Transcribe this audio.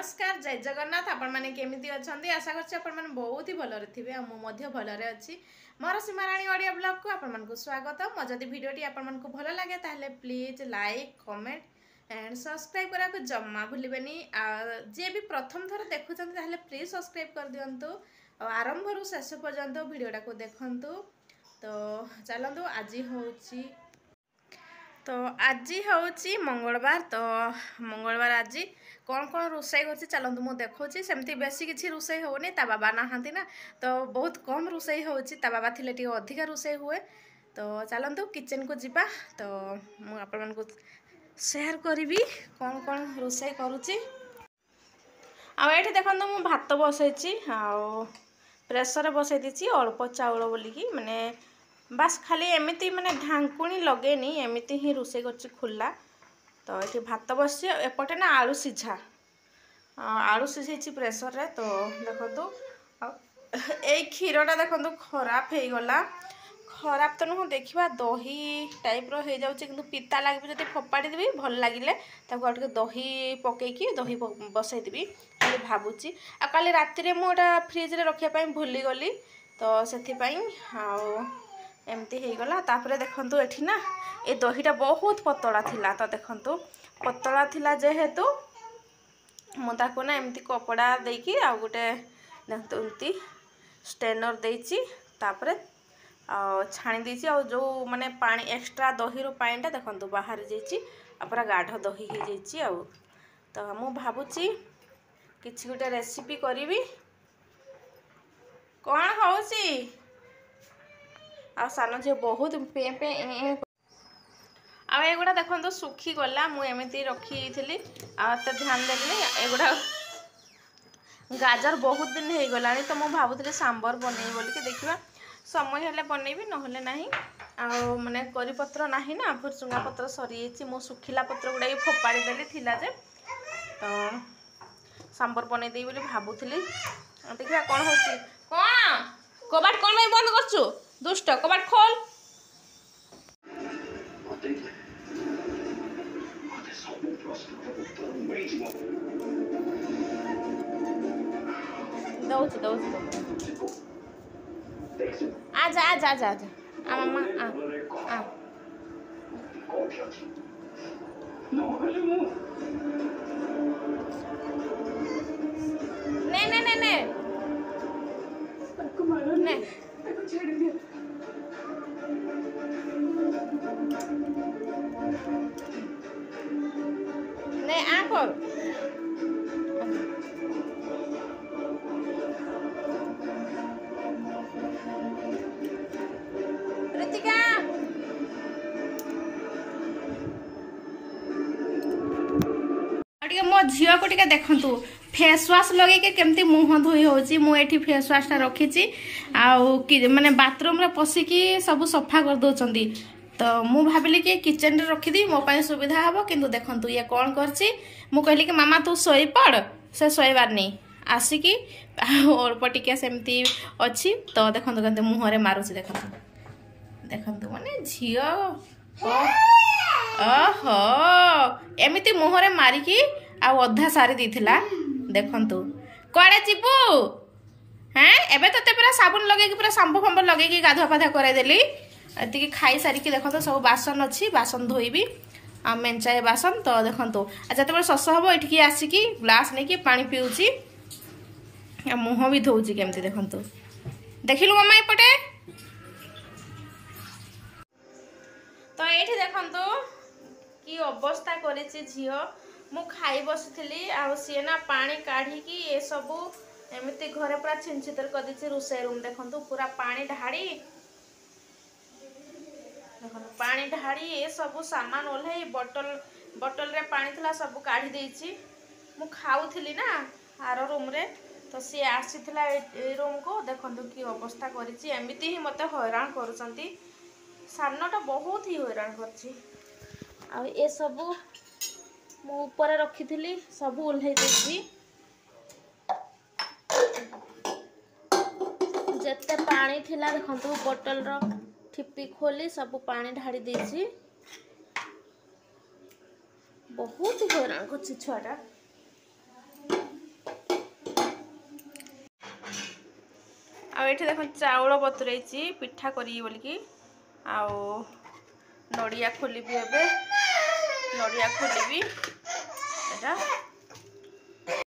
नमस्कार जय जगन्नाथ आपण माने केमिति अछंती आशा करछि आपण माने बहुत ही भलरे थिबे आ मो मध्य भलरे अछि मोर सीमाराणी ऑडियो ब्लॉग को आपण मानकु स्वागत मो जदि वीडियोटी आपण मानकु भलो लागे ताहले please like comment and subscribe करा को जम्मा भूलिबेनी जे भी प्रथम थर देखुछन ताहले प्लीज सब्सक्राइब कर दियंतु आरंभ रु शेष पर्यंत वीडियोटा को देखंतु। तो चलंतु आज हूँ मंगलवार। तो मंगलवार आज कौन कौन रोषे कर चलतु मुझे देखी सेमती बेसी किसी रोषे होनी ता बाबा नहांती ना तो बहुत कम रोषे होता बाबा थे टे अधिका रोषे हुए। तो चलतु किचन को जीवा। तो मुझे शेयर करी कौन कौन रोषे करुच्ची आठी देखो मु भात बसई प्रेसर बसई दी अल्प चाउल बोलिकी माने बास खाली एमती माने ढांकुणी लगेनी एमती ही रोषे कर खुला। तो ये भात बस एपटे ना आलू सीझा आलू सीझे प्रेसर रे। तो देखो यही क्षीरटा देखो खराब हो गला खराब तो नुह देखा दही टाइप रो हो जाउची किंतु पिता लगे जब फोपाड़ी देवी भल लगिले ताको दही पकईकी दही बसई देवी खाली भावुची आ काली राति रे मुटा फ्रिज रे रखिया भूली गली। तो से एमती हो गला। तापर देखंतु एठी ना ए दहीटा बहुत पतला थिला। तो देखंतु पतला थिला जेहेतु मुझे ना एमती कपड़ा देकी आ गोटे देखते एमती स्टेनर देची तापर छाणी देची आ जो माने पानी एक्स्ट्रा दही रो पानीटा देखंतु बाहर जाइची पूरा गाढ़ दही हो जाइची। आ तो मु भाबुची किछि गोटे रेसिपी करिवि कौन होउची आ सान झे बहुत पे पे आ एगुड़ा देखो सुखी गला मुझे रखी थी आते ध्यान देनी एगुड़ा गाजर बहुत दिन हो गला। तो मुझे भावुली सांबर बनई बोलिकी देखा समय हेले बनईबी नहले नहीं आ माने करी पत्र नहीं ना भुरसुंगा पत्र सरी मो सुखिला पत्र गुड़ा फोपाड़ी देली थिला जे। तो सांबर बनई देई बोली भावुली देखा कौन होची कौन कबाट कौन में बंद करछु दुष्ट कबाट खोल दौच दौच आजा आजा आजा आजा आ मामा आ ने ने ने ने ने ने आ कर ऋतिका मो झील को टे देखु फेस वाश लगे केमती मुह धोई होची मुझे फेस वाश रखी माने बाथरूम रे पशिकी सब सफा कर दौरान। तो मु भाविली कि किचन रे रखीदी मो पाई सुविधा हम किंतु देखंतु ये कौन करची मु कहली कि मामा तू सोई पड़ से सोईबार नहीं आसिकी अल्प टिके सेमती अच्छी। तो देखंतु केमती मुहरे मारुची देखंतु देखंतु माने झियो ओहो एमिति मुहरे मारिकी आ अधा सारी देथिला देखंतु कुआडे जीवु हैं एबे तते पूरा साबुन लगेकी पूरा शैम्पू फंपू लगेकी गाधुआ पाधा कराई देली एतिकी खाई सारिकी देखंतु सब बासन अच्छी बासन धोइबी आ मेंचाए बासन। तो देखंतु जते शस हबो एठिकी आसिकी ग्लास नेकी पानी पिउची आ मुह भी धोउची केमती देखंतु देखिलु मम्मा एपटे। तो एठी देखंतु की अवस्था करेछि झियो मु खाई बसुली आ सी ना पानी काढ़ी ए सबू एमती घरे पूरा छिनछितर कर दी रोषे रूम देखंतु पूरा पानी ढाड़ी देखो पानी ढाड़ी ए सबू सामान ओल्हे बटल रे पानी थला सब काढ़ी देछि मु खाउथली ना आर रूम रे। तो सी आसीथिला ए रूम को देखंतु की अवस्था करिछि एमिति ही मते हैरान करूछंती सानटा बहुत ही हैरान करछि आ ए सबू मु ऊपर रखी थी सब ओल्हे देछि जत्ते पानी थिला देखंतु बोतल रो ठिप्पी खोली सब पानी ढाड़ी देछि बहुत हैरान करछि छुआटा। ये देख चाउल बतुरई पिठा करी बोलिकी आउ नड़िया खोलि नड़िया खोलि